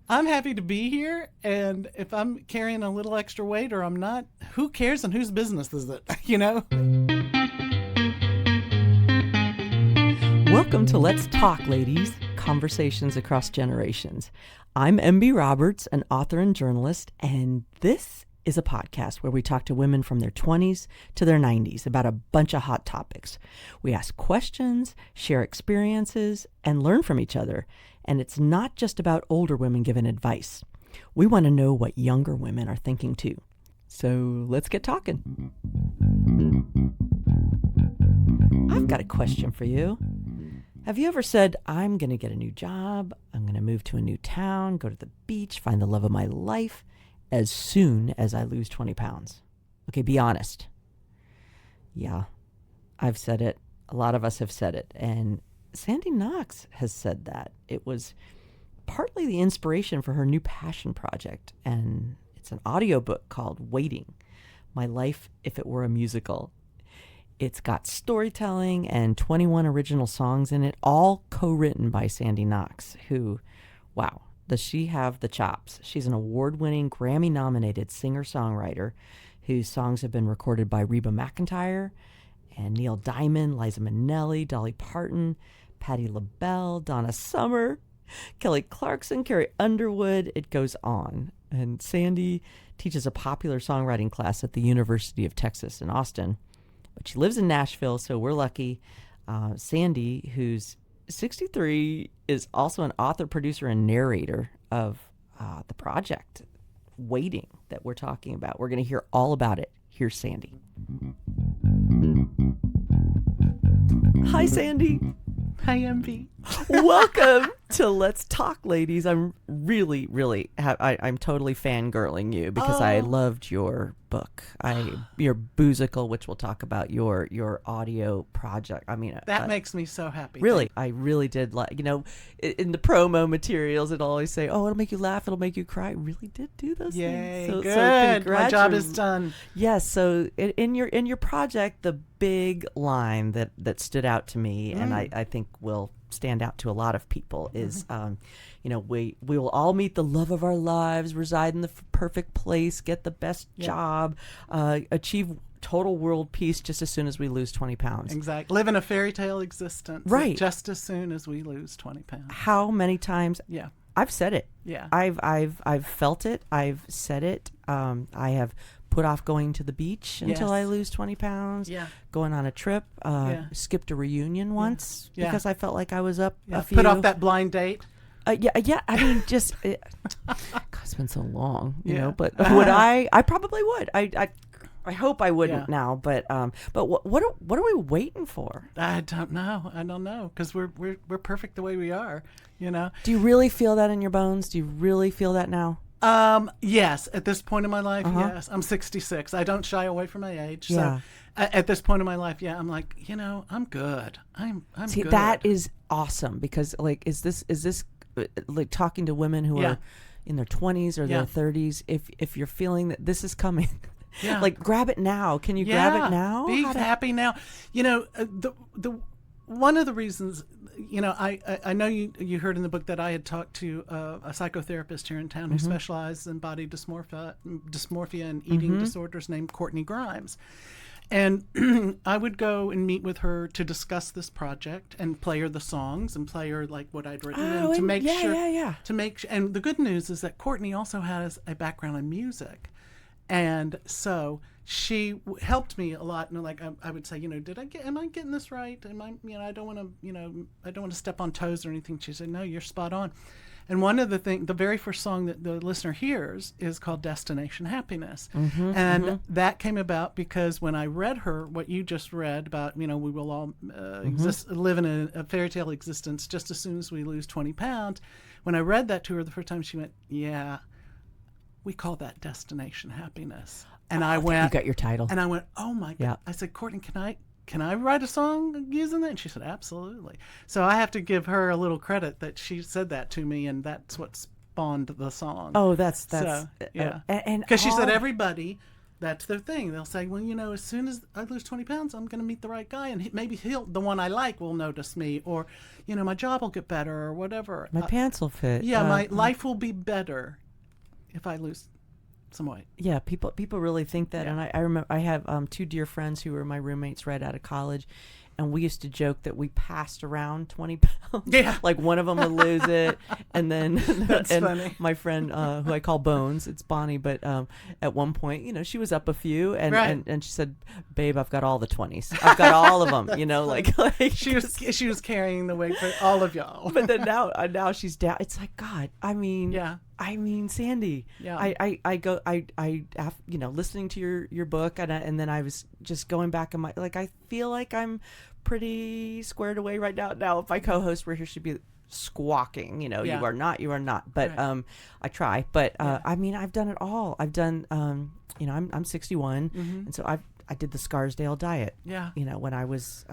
I'm happy to be here, and if I'm carrying a little extra weight or I'm not, who cares and whose business is it, you know? Welcome to Let's Talk, ladies, conversations across generations. I'm MB Roberts, an author and journalist, and this is a podcast where we talk to women from their 20s to their 90s about a bunch of hot topics. We ask questions, share experiences, and learn from each other. And it's not just about older women giving advice. We want to know what younger women are thinking too. So let's get talking. I've got a question for you. Have you ever said, I'm going to get a new job, I'm going to move to a new town, go to the beach, find the love of my life as soon as I lose 20 pounds? Okay, be honest. Yeah, I've said it. A lot of us have said it. And Sandy Knox has said that. It was partly the inspiration for her new passion project, and it's an audiobook called Waiting, My Life If It Were a Musical. It's got storytelling and 21 original songs in it, all co-written by Sandy Knox, who, wow, does she have the chops. She's an award-winning, Grammy-nominated singer-songwriter whose songs have been recorded by Reba McEntire and Neil Diamond, Liza Minnelli, Dolly Parton, Patti LaBelle, Donna Summer, Kelly Clarkson, Carrie Underwood. It goes on. And Sandy teaches a popular songwriting class at the University of Texas in Austin. But she lives in Nashville, so we're lucky. Sandy, who's 63, is also an author, producer, and narrator of the project, Waiting, that we're talking about. We're going to hear all about it. Here's Sandy. Hi, Sandy. Hi, MV. Welcome to Let's Talk, ladies. I'm really, I'm totally fangirling you because I loved your book. Your Boozicle, which we'll talk about, your audio project. I mean, that makes me so happy. Really, I really did like, in the promo materials, it'll always say, oh, it'll make you laugh, it'll make you cry. It really did do those Yay, things. good. My job is done. Yes. So in your project, the big line that stood out to me, and I think will stand out to a lot of people, is we will all meet the love of our lives, reside in the perfect place, get the best job, achieve total world peace just as soon as we lose 20 pounds. Exactly. Live in a fairy tale existence. Right. Just as soon as we lose 20 pounds. How many times? Yeah. I've said it. Yeah. I've felt it. I've said it. I have put off going to the beach until I lose 20 pounds. Yeah. Going on a trip. Skipped a reunion once because I felt like I was up a few. Put off that blind date. Yeah. I mean, God, it's been so long, you know. But would I? I probably would. I hope I wouldn't now. But what are we waiting for? I don't know because we're perfect the way we are. You know. Do you really feel that in your bones? Do you really feel that now? Yes. At this point in my life, yes. I'm 66. I don't shy away from my age. Yeah. So at this point in my life, I'm like, I'm good. I'm See, good. That is awesome because is this like talking to women who are in their 20s or their 30s, if you're feeling that this is coming, like grab it now. Can you grab it now? Be happy now. The one of the reasons, I know you heard in the book that I had talked to a psychotherapist here in town who specializes in body dysmorphia and eating disorders, named Courtney Grimes. And I would go and meet with her to discuss this project and play her the songs and play her like what I'd written and to make sure. To make and the good news is that Courtney also has a background in music, and so she helped me a lot. And like I would say, am I getting this right? Am I, I don't want to step on toes or anything. She said, no, you're spot on. And one of the very first song that the listener hears is called Destination Happiness. That came about because when I read her what you just read about, we will all live in a fairy tale existence just as soon as we lose 20 pounds. When I read that to her the first time, she went, yeah, we call that Destination Happiness. And I went, you got your title. And I went, oh my God. I said, Courtney, can I write a song using that? And she said, absolutely. So I have to give her a little credit that she said that to me, and that's what spawned the song. Oh, that's so, yeah. And because she said everybody that's their thing. They'll say, well, as soon as I lose 20 pounds, I'm going to meet the right guy, and maybe the one I like will notice me, or, my job will get better, or whatever. My pants will fit. Yeah, my life will be better if I lose some weight. Yeah, people really think that. And I remember I have 2 dear friends who were my roommates right out of college. And we used to joke that we passed around 20 pounds. Yeah. Like one of them would lose it. And then That's funny. My friend, who I call Bones, it's Bonnie, but at one point, she was up a few. And, right. and she said, babe, I've got all the 20s. I've got all of them, like she was carrying the weight for all of y'all. But then now she's down. It's like, God, Sandy, I listening to your book, and then I was just going back in I feel like I'm pretty squared away right now. Now, if my co-host were here, she'd be squawking, you are not. But right. I try. But I've done it all. I've done, I'm 61, and so I did the Scarsdale diet. Yeah. When I was.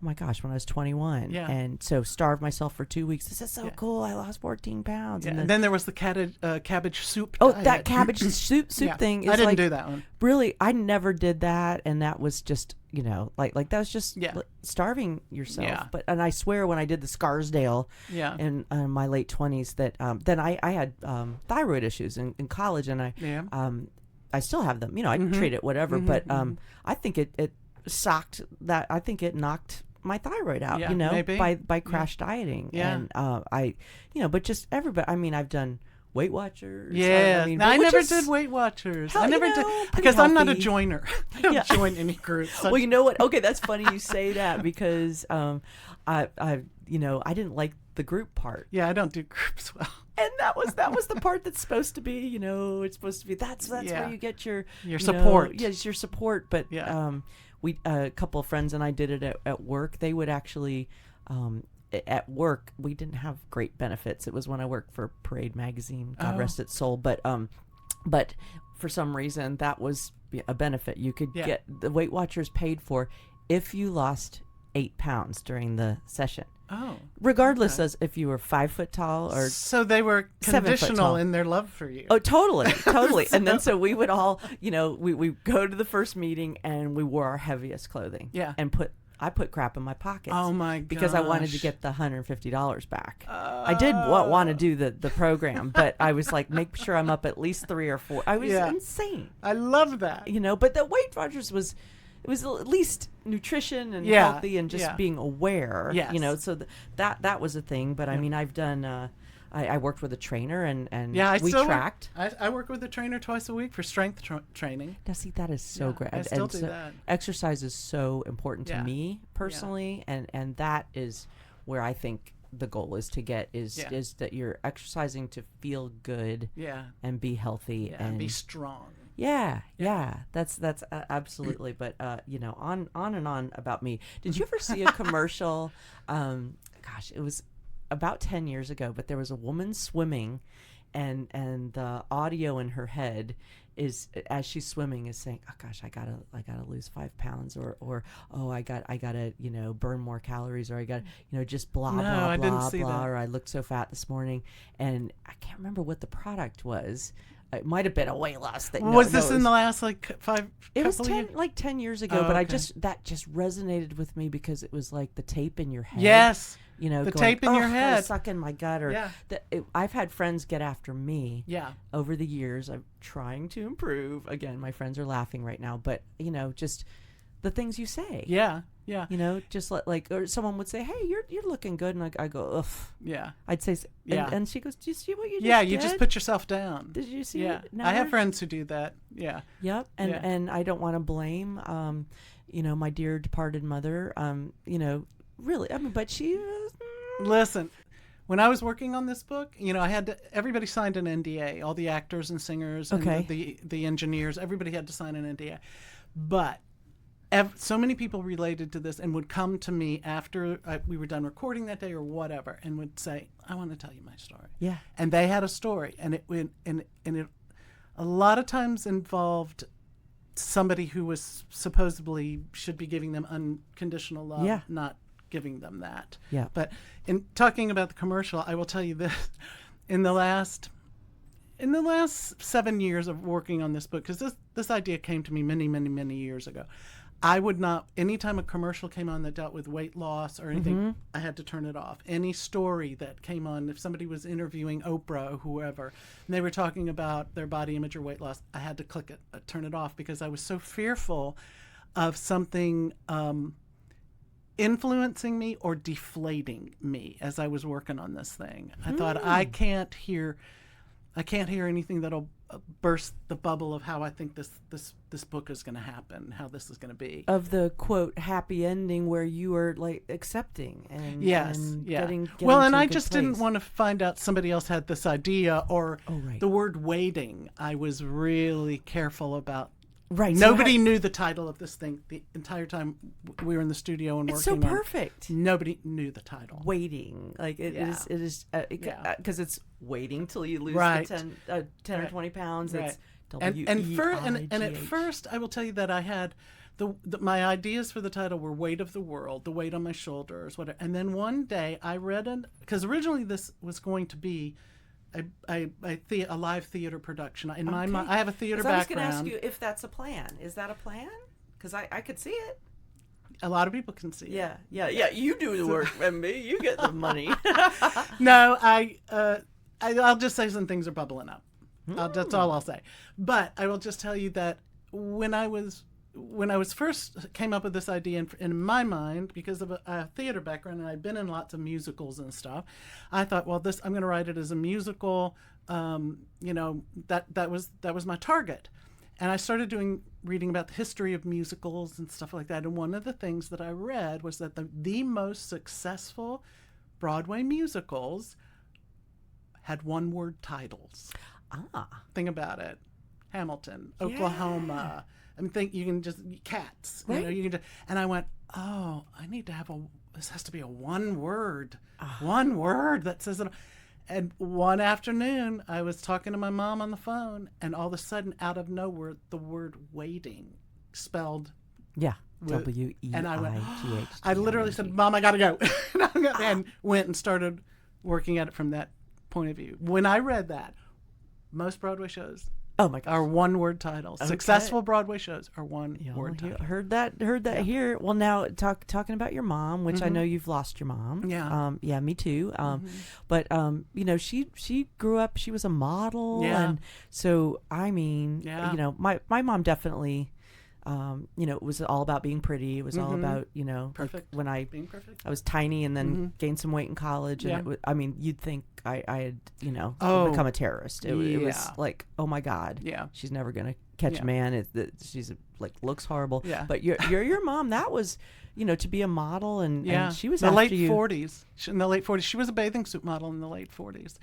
Oh my gosh, when I was 21. Yeah. And so starved myself for 2 weeks. This is so cool. I lost 14 pounds. Yeah. And then there was the cabbage soup Oh, diet. that cabbage soup thing. Is I didn't do that one. Really, I never did that. And that was just, that was just starving yourself. Yeah. And I swear when I did the Scarsdale in my late 20s that then I had thyroid issues in college. And I still have them. I treat it, whatever. But I think it socked that. I think it knocked my thyroid out, maybe. by crash dieting. Yeah. And but just everybody, I've done Weight Watchers. Yeah. I never did Weight Watchers. I never did because I'm not a joiner. I don't join any groups. Well, you know what? Okay, that's funny you say that because I didn't like the group part. Yeah, I don't do groups well. And that was the part that's supposed to be, it's supposed to be that's where you get your support. Yes, your support. But we a couple of friends and I did it at work. They would actually at work we didn't have great benefits. It was when I worked for Parade magazine, God rest its soul. But for some reason that was a benefit. You could get the Weight Watchers paid for if you lost 8 pounds during the session. Oh, regardless as if you were 5 foot tall or so they were conditional in their love for you. Oh, totally. And then so we would all, we go to the first meeting and we wore our heaviest clothing. Yeah. And I put crap in my pockets. Oh my gosh. Because I wanted to get the $150 back. I did want to do the program, but I was like, make sure I'm up at least 3 or 4. I was insane. I love that. But the Weight Watchers was at least nutrition and healthy and just being aware. Yes. So that was a thing. But I've done. I worked with a trainer and we tracked. I work with a trainer twice a week for strength training. Now, see, that is so great. I still do that. Exercise is so important to me personally, and that is where I think the goal is to get is that you're exercising to feel good and be healthy and be strong. Yeah. That's absolutely. But on and on about me. Did you ever see a commercial? It was about 10 years ago, but there was a woman swimming, and the audio in her head is as she's swimming is saying, "Oh gosh, I gotta lose 5 pounds," or "Oh, I gotta burn more calories," or "I got just blah blah blah I didn't see blah," that. or "I looked so fat this morning," and I can't remember what the product was. It might have been a weight loss thing. Was this in the last 5? It was 10 years ago, but okay. that just resonated with me because it was like the tape in your head. Yes. The tape in your head. Suck in my gut. Or I've had friends get after me. Yeah. Over the years, I'm trying to improve. Again, my friends are laughing right now, but just the things you say. Yeah. Just or someone would say, "Hey, you're looking good," and I go, "Ugh." Yeah. I'd say, and she goes, "Do you see what you just Yeah, did? You just put yourself down. Did you see Yeah. it? No, I have friends who do that. Yeah. Yep. And I don't want to blame, my dear departed mother. Really, but she was. Listen, when I was working on this book, everybody signed an NDA, all the actors and singers and the engineers, everybody had to sign an NDA. But so many people related to this and would come to me after we were done recording that day or whatever and would say, "I want to tell you my story." Yeah. And they had a story, and it a lot of times involved somebody who was supposedly should be giving them unconditional love, not giving them that. Yeah. But in talking about the commercial, I will tell you this: in the last in the last 7 years of working on this book, because this idea came to me many years ago, I would not, anytime a commercial came on that dealt with weight loss or anything, I had to turn it off. Any story that came on, if somebody was interviewing Oprah or whoever, and they were talking about their body image or weight loss, I had to click it, turn it off, because I was so fearful of something influencing me or deflating me as I was working on this thing. I thought, I can't hear anything that'll burst the bubble of how I think this book is going to happen, how this is going to be. Of the quote happy ending where you are like accepting and getting well, and to a I good just place. didn't want to find out somebody else had this idea or the word waiting. I was really careful about. Right. Nobody knew the title of this thing the entire time we were in the studio and It's working. so perfect. Nobody knew the title. Waiting, like it is because it's waiting till you lose the 10 or 20 pounds. Right. It's and at first, I will tell you that I had my ideas for the title were weight of the world, the weight on my shoulders, whatever. And then one day I read it, because originally this was going to be a live theater production. In my mind, I have a theater background. I was going to ask you if that's a plan. Is that a plan? Because I could see it. A lot of people can see it. Yeah. You do the work, and me, you get the money. No, I'll just say some things are bubbling up. That's all I'll say. But I will just tell you that when I was first came up with this idea in my mind, because of a theater background, and I'd been in lots of musicals and stuff, I thought, well, I'm going to write it as a musical. That was my target. And I started reading about the history of musicals and stuff like that. And one of the things that I read was that the most successful Broadway musicals had one-word titles. Think about it. Hamilton, Oklahoma. I mean, you can just Cats. Right. You can just, and I went, I need to have this has to be a one word that says it. And one afternoon, I was talking to my mom on the phone, and all of a sudden, out of nowhere, the word waiting spelled. Yeah. W-E-I-G-H. And I went, I literally said, Mom, I got to go. And went and started working at it from that point of view. When I read that, most Broadway shows are one-word titles. Okay. Successful Broadway shows are one-word titles. Heard that here. Well, now talking about your mom, which I know you've lost your mom. Yeah. Me too. But she grew up. She was a model, and so I mean, my mom definitely. It was all about being pretty. It was all about, perfect. Like when being perfect. I was tiny and then gained some weight in college. And you'd think I had, become a terrorist. It was like, oh my God. Yeah. She's never going to catch a man. She's like, looks horrible. Yeah. But your mom, that was, to be a model and she was in the late you. 40s. In the late 40s. She was a bathing suit model in the late 40s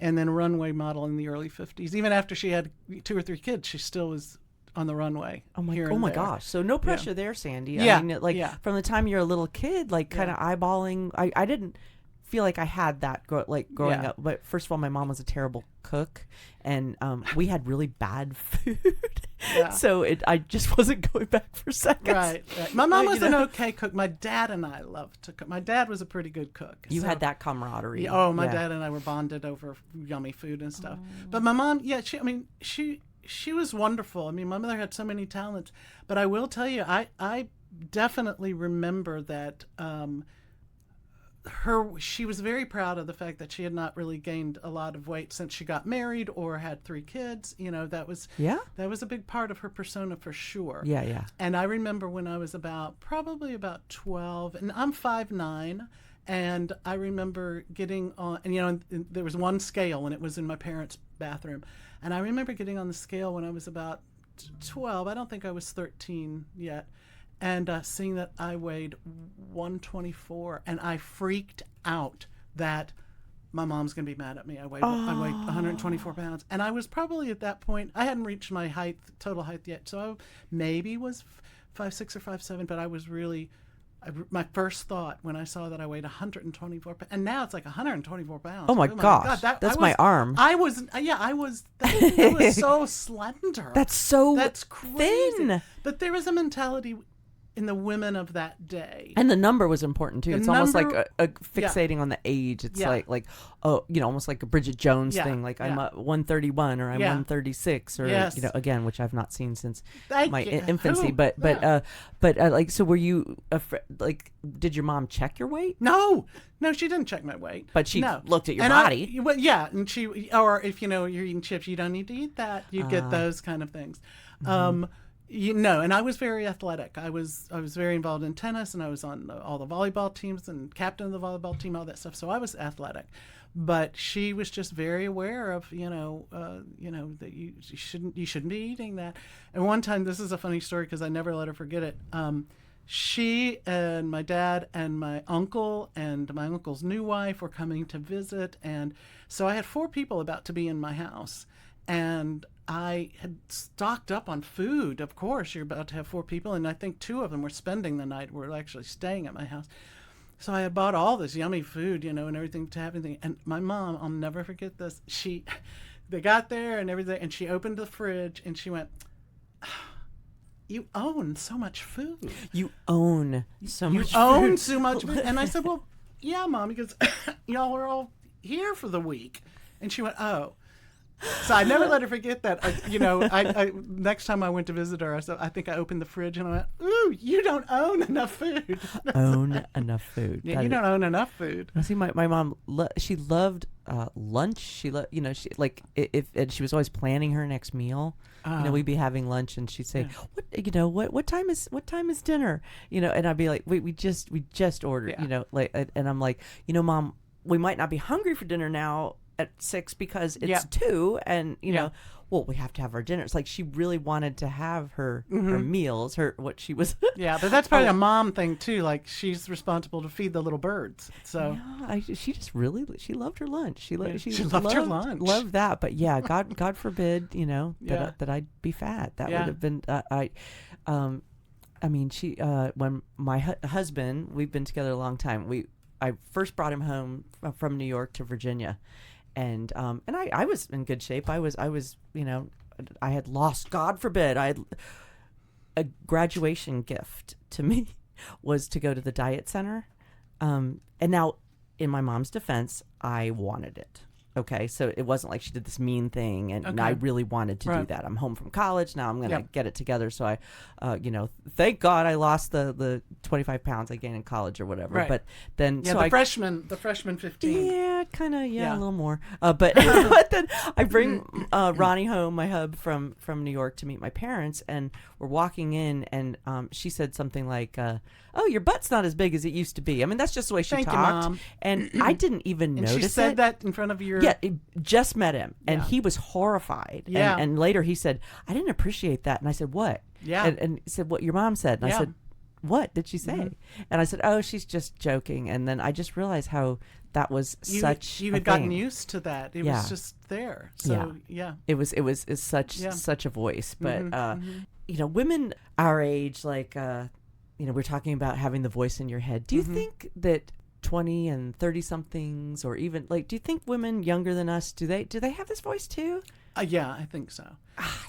and then a runway model in the early 50s. Even after she had 2 or 3 kids, she still was on the runway. Oh my gosh. So no pressure there, Sandy. Yeah. I mean, from the time you're a little kid, like kind of eyeballing. I didn't feel like I had that growing up. But first of all, my mom was a terrible cook, and we had really bad food. So I just wasn't going back for seconds. Right. My mom was an okay cook. My dad and I loved to cook. My dad was a pretty good cook. You had that camaraderie. My dad and I were bonded over yummy food and stuff. But my mom, she was wonderful. I mean, my mother had so many talents. But I will tell you, I definitely remember that she was very proud of the fact that she had not really gained a lot of weight since she got married or had 3 kids. That was a big part of her persona for sure. Yeah. And I remember when I was probably about 12, and I'm 5'9", and I remember getting on, and there was one scale, and it was in my parents' bathroom. And I remember getting on the scale when I was about 12. I don't think I was 13 yet. And seeing that I weighed 124. And I freaked out that my mom's going to be mad at me. I weighed 124 pounds. And I was probably at that point, I hadn't reached my total height yet. So I maybe was 5'6" or 5'7", but I was really... my first thought when I saw that I weighed 124 pounds, and now it's like 124 pounds. Oh my gosh, that's my arm. I was so slender. That's crazy. thin. But there was a mentality in the women of that day. And the number was important too. The It's almost like number- a fixating on the age. It's Yeah. like oh, almost like a Bridget Jones Yeah, thing. Like I'm yeah. 131 or I'm Yeah. 136 or Yes. again, which I've not seen since Thank my you. infancy. Who? But Yeah. like, so were you like? Did your mom check your weight? No, she didn't check my weight. But she No. looked at your And body. Well, yeah, and or if you're eating chips, you don't need to eat that. You get those kind of things. And I was very athletic. I was very involved in tennis, and I was on all the volleyball teams and captain of the volleyball team, all that stuff. So I was athletic. But she was just very aware of, that you shouldn't be eating that. And one time, this is a funny story because I never let her forget it. She and my dad and my uncle and my uncle's new wife were coming to visit. And so I had 4 people about to be in my house. And I had stocked up on food. Of course, you're about to have 4 people. And I think 2 of them were spending the night. Were actually staying at my house. So I had bought all this yummy food, and everything to have anything. And my mom, I'll never forget this. They got there and everything, and she opened the fridge and she went, "You own so much food. You own so much. You own food." so much food." And I said, "Well, yeah, Mom, because y'all were all here for the week." And she went, "Oh." So I never let her forget that. I next time I went to visit her, I think I opened the fridge and I went, "Ooh, you don't own enough food." Own enough food. Yeah, you don't own enough food. I see my mom. She loved lunch. She loved she like if and she was always planning her next meal. We'd be having lunch and she'd say, "What time is dinner?" And I'd be like, "Wait, we just ordered." Yeah. And I'm like, Mom, we might not be hungry for dinner now at 6 because it's 2 and well, we have to have our dinner. It's like she really wanted to have her meals, what she was. Yeah, but that's probably a mom thing too. Like she's responsible to feed the little birds. So she just she loved her lunch. She loved her lunch. Loved that. But yeah, God forbid, that I'd be fat. That would have been she when my husband, we've been together a long time. I first brought him home from New York to Virginia. And I was in good shape. I was I had lost, God forbid, a graduation gift to me was to go to the diet center. And now, in my mom's defense, I wanted it. Okay, so it wasn't like she did this mean thing, and I really wanted to do that. I'm home from college now. I'm going to get it together. So I, thank God I lost the 25 pounds I gained in college or whatever. Right. But then, the freshman 15. Yeah, kind of, a little more. But but then I bring Ronnie home, my hub from New York, to meet my parents, and we're walking in, and she said something like, "Oh, your butt's not as big as it used to be." I mean, that's just the way she Thank talked. you, Mom. And I didn't even And notice she said it. that in front of your... Yeah, just met him, and Yeah. he was horrified. Yeah. And later he said, "I didn't appreciate that." And I said, "What?" Yeah. And he said, "What your mom said." And I said, "What did she say?" And I said, "Oh, she's just joking." And then I just realized how that was you had gotten used to that. It was just there. So it's such a voice. But women our age, like we're talking about having the voice in your head. Do you think that 20 and 30 somethings, or even do you think women younger than us, do they have this voice too? Yeah, I think so.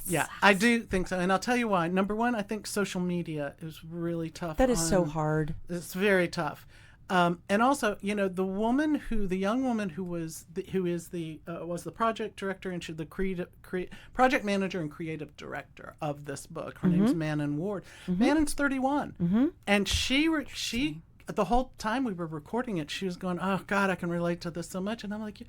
Yeah, I do think so. And I'll tell you why. Number one, I think social media is really tough. That is so hard. It's very tough. And also, the young woman who was the project director and she's the project manager and creative director of this book. Her name's Manon Ward. Manon's 31. And she the whole time we were recording it, she was going, "Oh God, I can relate to this so much." And I'm like,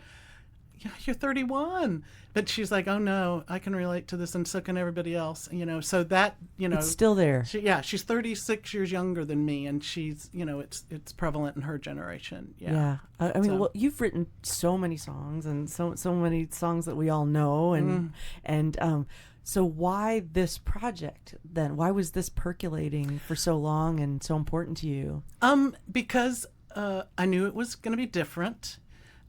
"Yeah, you're 31." But she's like, "Oh no, I can relate to this, and so can everybody else." So that, it's still there. She's 36 years younger than me, and she's, it's prevalent in her generation. Yeah. I mean, well, you've written so many songs, and so many songs that we all know, and so why this project then? Why was this percolating for so long and so important to you? Because I knew it was going to be different,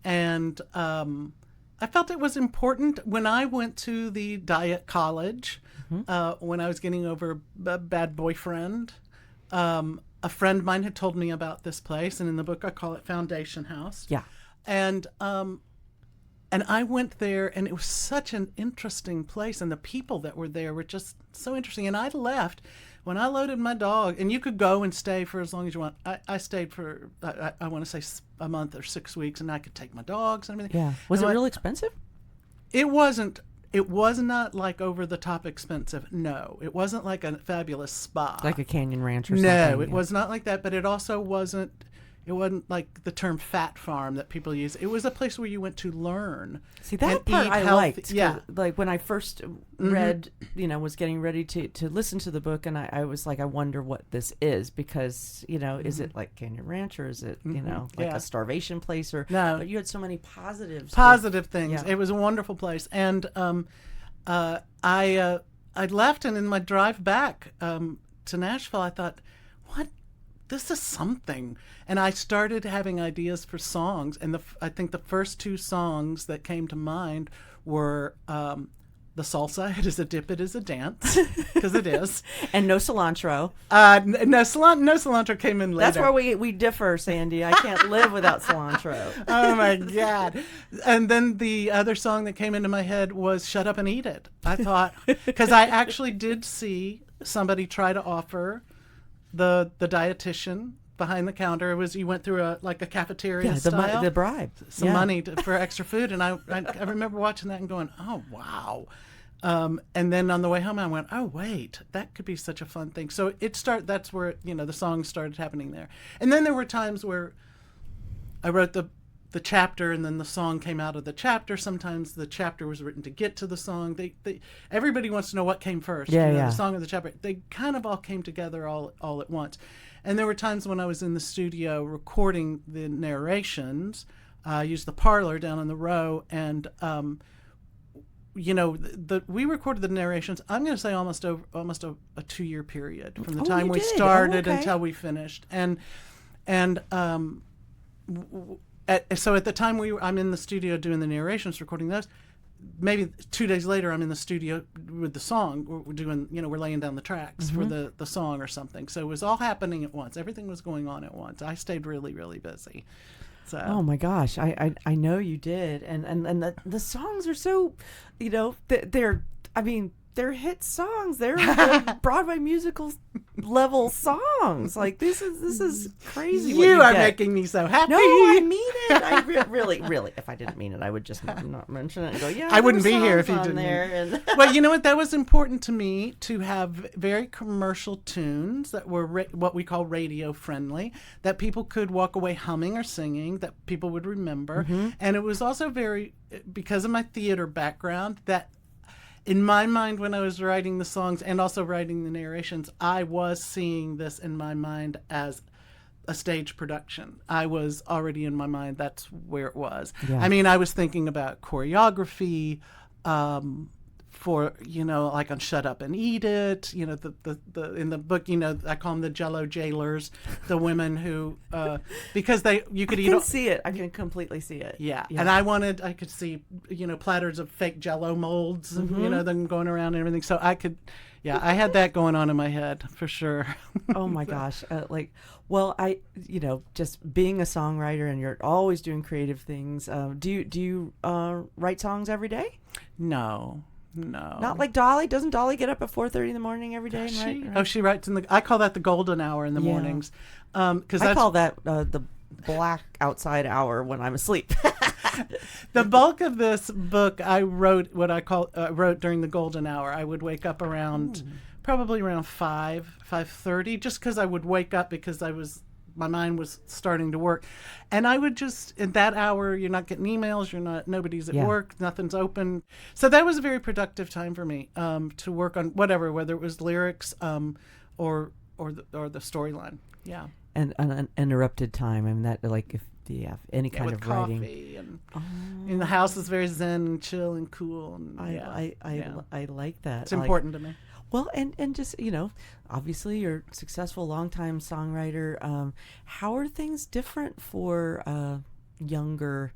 and I felt it was important when I went to the diet college, when I was getting over a bad boyfriend. A friend of mine had told me about this place, and in the book I call it Foundation House. Yeah. And And I went there, and it was such an interesting place, and the people that were there were just so interesting. And I left when I loaded my dog, and you could go and stay for as long as you want. I stayed for, I want to say a month or 6 weeks, and I could take my dogs and everything. Yeah. Was it real expensive? It wasn't. It was not like over the top expensive. No, it wasn't like a fabulous spa. Like a Canyon Ranch or something? No, it was not like that, but it also wasn't. It wasn't like the term fat farm that people use. It was a place where you went to learn. See, that and part eat I healthy. liked. Yeah. Like when I first read, was getting ready to listen to the book, and I was like, I wonder what this is, because, is it like Canyon Ranch, or is it, like a starvation place? Or No. But you had so many positives. Positive things. Yeah. It was a wonderful place. And I left, and in my drive back to Nashville, I thought, what? This is something. And I started having ideas for songs. And I think the first 2 songs that came to mind were the salsa, It Is a Dip, It Is a Dance, because it is. And no cilantro. No cilantro came in later. That's where we differ, Sandy. I can't live without cilantro. Oh, my God. And then the other song that came into my head was Shut Up and Eat It. I thought, because I actually did see somebody try to offer the dietitian behind the counter. It was, you went through a cafeteria style. The bribe. Some money for extra food. And I remember watching that and going, oh, wow. And then on the way home, I went, oh, wait, that could be such a fun thing. So that's where, the songs started happening there. And then there were times where I wrote the chapter, and then the song came out of the chapter. Sometimes the chapter was written to get to the song. Everybody wants to know what came first. The song or the chapter. They kind of all came together all at once. And there were times when I was in the studio recording the narrations. I used the parlor down on the row, and we recorded the narrations. I'm going to say almost a 2-year period from the time we started until we finished. So at the time I'm in the studio doing the narrations, recording those. Maybe 2 days later, I'm in the studio with the song. We're doing, we're laying down the tracks for the song or something. So it was all happening at once. Everything was going on at once. I stayed really, really busy. So. Oh my gosh, I know you did, and the songs are so, they're hit songs. They're Broadway musical level songs. Like this is crazy. You are making me so happy. No, I mean it. I really. If I didn't mean it, I would just not mention it and go, yeah. I wouldn't be here if you didn't. There. Well, you know what? That was important to me, to have very commercial tunes that were what we call radio friendly, that people could walk away humming or singing, that people would remember. And it was also because of my theater background, that in my mind, when I was writing the songs and also writing the narrations, I was seeing this in my mind as a stage production. I was already in my mind, that's where it was. Yeah. I mean, I was thinking about choreography, for, like on Shut Up and Eat It, the in the book, I call them the Jell-O jailers, the women who, because you could eat. I can see it. I can completely see it. Yeah. And I could see, platters of fake Jell-O molds, them going around and everything. So I had that going on in my head for sure. Oh my gosh. Just being a songwriter, and you're always doing creative things. Do you write songs every day? No. Not like Dolly. Doesn't Dolly get up at 4:30 in the morning every day and write? Oh, she writes I call that the golden hour in the mornings. Because I call that the black outside hour when I'm asleep. The bulk of this book I wrote wrote during the golden hour. I would wake up probably around 5:30, just because I would wake up because my mind was starting to work. And I would just, in that hour, you're not getting emails, nobody's at work, nothing's open. So that was a very productive time for me, to work on whatever, whether it was lyrics, or the storyline. Yeah. And an uninterrupted time. I mean, that, like, if you have any kind with of coffee writing. And the house is very zen and chill and cool. And I like that. It's important to me. Well, and just, obviously you're a successful longtime songwriter. How are things different for younger,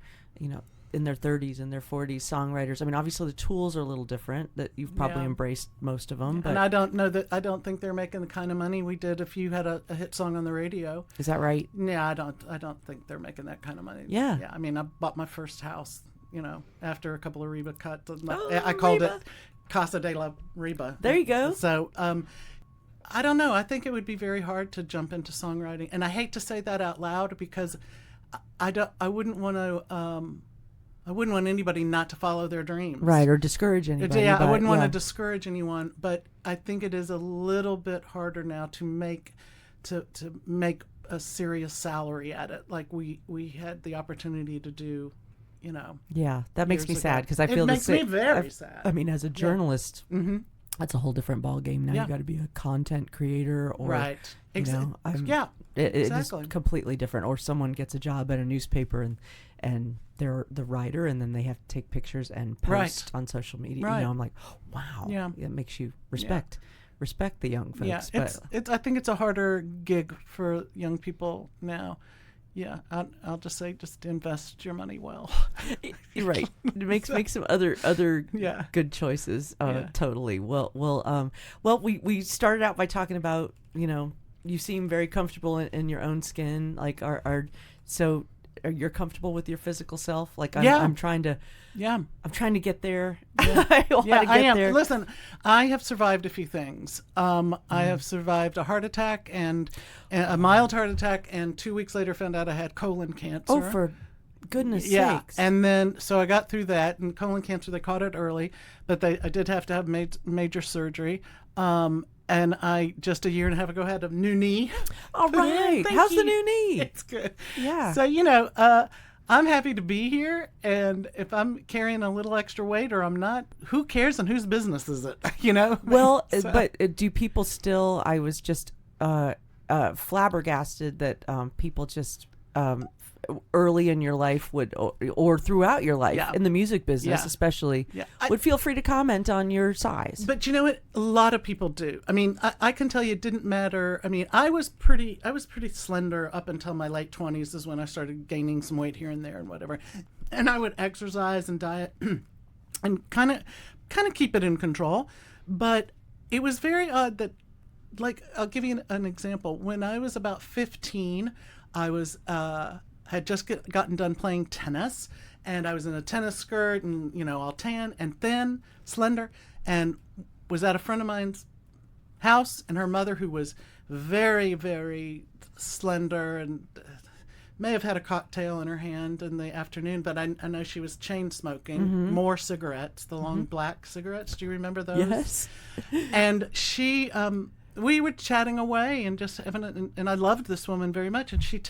in their 30s and their 40s songwriters? I mean, obviously the tools are a little different, that you've probably embraced most of them. But and I don't think they're making the kind of money we did if you had a hit song on the radio. Is that right? Yeah, I don't think they're making that kind of money. Yeah. I mean, I bought my first house, after a couple of Reba cuts. Oh, I called Reba. it Casa de la Reba. There you go. So I don't know. I think it would be very hard to jump into songwriting, and I hate to say that out loud because I wouldn't want to. I wouldn't want anybody not to follow their dreams. Right, or discourage anybody. Yeah, I wouldn't want to discourage anyone, but I think it is a little bit harder now to make a serious salary at it, like we had the opportunity to do, Yeah, that makes me years sad ago. because I feel it the makes same. me very sad. I mean, as a journalist, that's a whole different ball game. Now Yeah. you got to be a content creator, or Right. It Exactly. is completely different. Or someone gets a job at a newspaper and they're the writer, and then they have to take pictures and post on social media. Right. I'm like, wow. Yeah. It makes you respect the young folks. Yeah, it's. I think it's a harder gig for young people now. Yeah, I'll just say, just invest your money well. You're right. Make some other good choices. Totally. Well, we started out by talking about, you seem very comfortable in your own skin. Like, so you're comfortable with your physical self? Like, I'm trying to. Yeah. I'm trying to get there. Yeah. I am. There. Listen, I have survived a few things. I have survived a heart attack and a mild heart attack, and 2 weeks later found out I had colon cancer. Oh, for goodness sakes. And then, so I got through that, and colon cancer, they caught it early, but I did have to have major surgery. And I, just a year and a half ago, had a new knee. All right. How's the new knee? It's good. Yeah. So, I'm happy to be here, and if I'm carrying a little extra weight or I'm not, who cares and whose business is it? Well, but do people still? I was just flabbergasted that people just early in your life would, or throughout your life in the music business, especially, would feel free to comment on your size. But you know what? A lot of people do. I mean, I can tell you it didn't matter. I mean, I was pretty slender up until my late 20s is when I started gaining some weight here and there and whatever. And I would exercise and diet and kind of keep it in control. But it was very odd that, like, I'll give you an example. When I was about 15, I was had just gotten done playing tennis, and I was in a tennis skirt and, all tan and thin, slender, and was at a friend of mine's house, and her mother, who was very, very slender and may have had a cocktail in her hand in the afternoon, but I know she was chain smoking more cigarettes, the long black cigarettes. Do you remember those? Yes. And she, we were chatting away and just having and I loved this woman very much. And she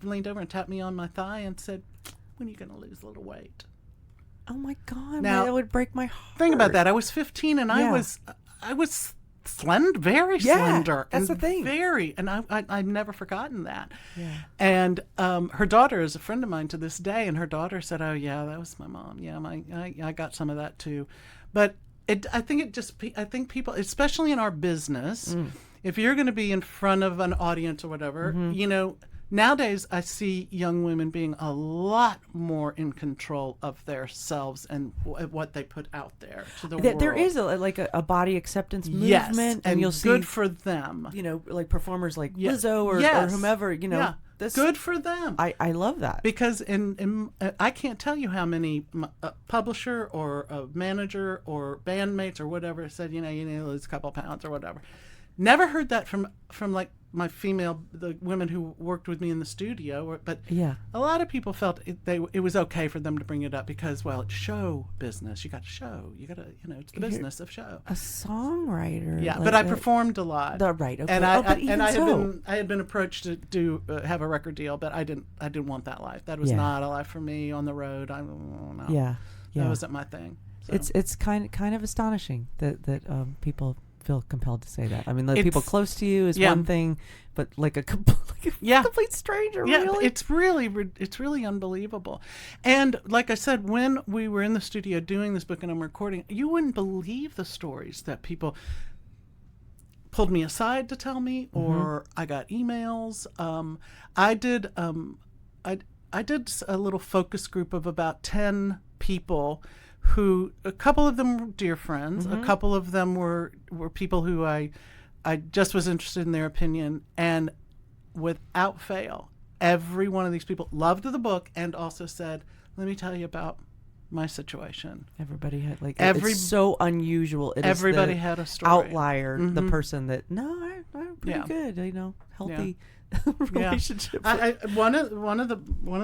leaned over and tapped me on my thigh and said, "When are you going to lose a little weight?" Oh my God! Now, that would break my heart. Think about that. I was 15 and I was slender, very slender. That's the thing. And I've never forgotten that. Yeah. And her daughter is a friend of mine to this day, and her daughter said, "Oh yeah, that was my mom. Yeah, I got some of that too." But I think people, especially in our business, if you're going to be in front of an audience or whatever, nowadays I see young women being a lot more in control of themselves and what they put out there to the world. There is a body acceptance movement, yes, and you'll see good for them. Like performers like Lizzo or whomever. Good for them. I love that, because in I can't tell you how many publisher or a manager or bandmates or whatever said, you need to lose a couple pounds or whatever. Never heard that from like the women who worked with me in the studio, but a lot of people felt it was okay for them to bring it up because, well, it's show business. You got to show. You got to, it's the business of show. A songwriter. Yeah, but I performed a lot. Right. Okay. And I had been approached to do have a record deal, but I didn't want that life. That was not a life for me on the road. No. Yeah. That wasn't my thing. So. It's kind of astonishing that people feel compelled to say that. I mean, the people close to you is one thing, but like a complete stranger, really? It's really unbelievable. And like I said, when we were in the studio doing this book and I'm recording, you wouldn't believe the stories that people pulled me aside to tell me, or I got emails. I did a little focus group of about 10 people who, a couple of them were dear friends, a couple of them were people who I just was interested in their opinion, and without fail, every one of these people loved the book and also said, "Let me tell you about my situation. Everybody had it's so unusual. Everybody is the had a story. Outlier, the person that I'm pretty good, healthy relationship. One of the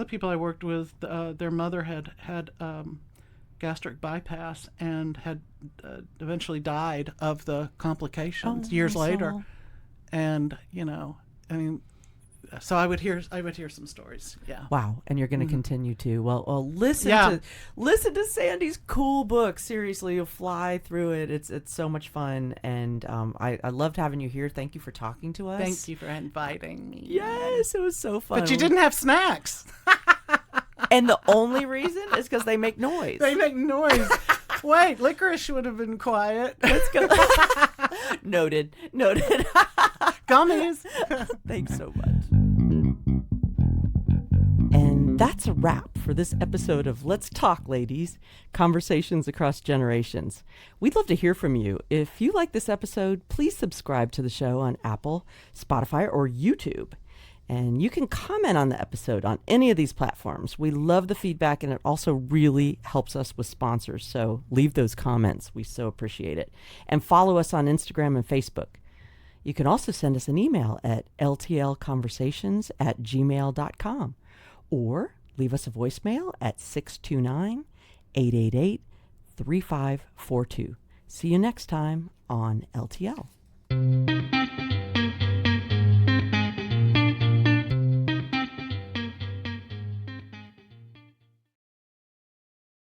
people I worked with, their mother had gastric bypass and had eventually died of the complications years later, and so I would hear some stories. Yeah. Wow. And you're going to continue to. Well, listen to Sandy's cool book. Seriously, you'll fly through it. It's so much fun, and I loved having you here. Thank you for talking to us. Thank you for inviting me. Yes, it was so fun. But you didn't have snacks. And the only reason is because they make noise. They make noise. Wait, licorice would have been quiet. Let's go. Noted. Gummies. Thanks so much. And that's a wrap for this episode of Let's Talk, Ladies, Conversations Across Generations. We'd love to hear from you. If you like this episode, please subscribe to the show on Apple, Spotify, or YouTube. And you can comment on the episode on any of these platforms. We love the feedback, and it also really helps us with sponsors. So leave those comments. We so appreciate it. And follow us on Instagram and Facebook. You can also send us an email at ltlconversations@gmail.com or leave us a voicemail at 629-888-3542. See you next time on LTL.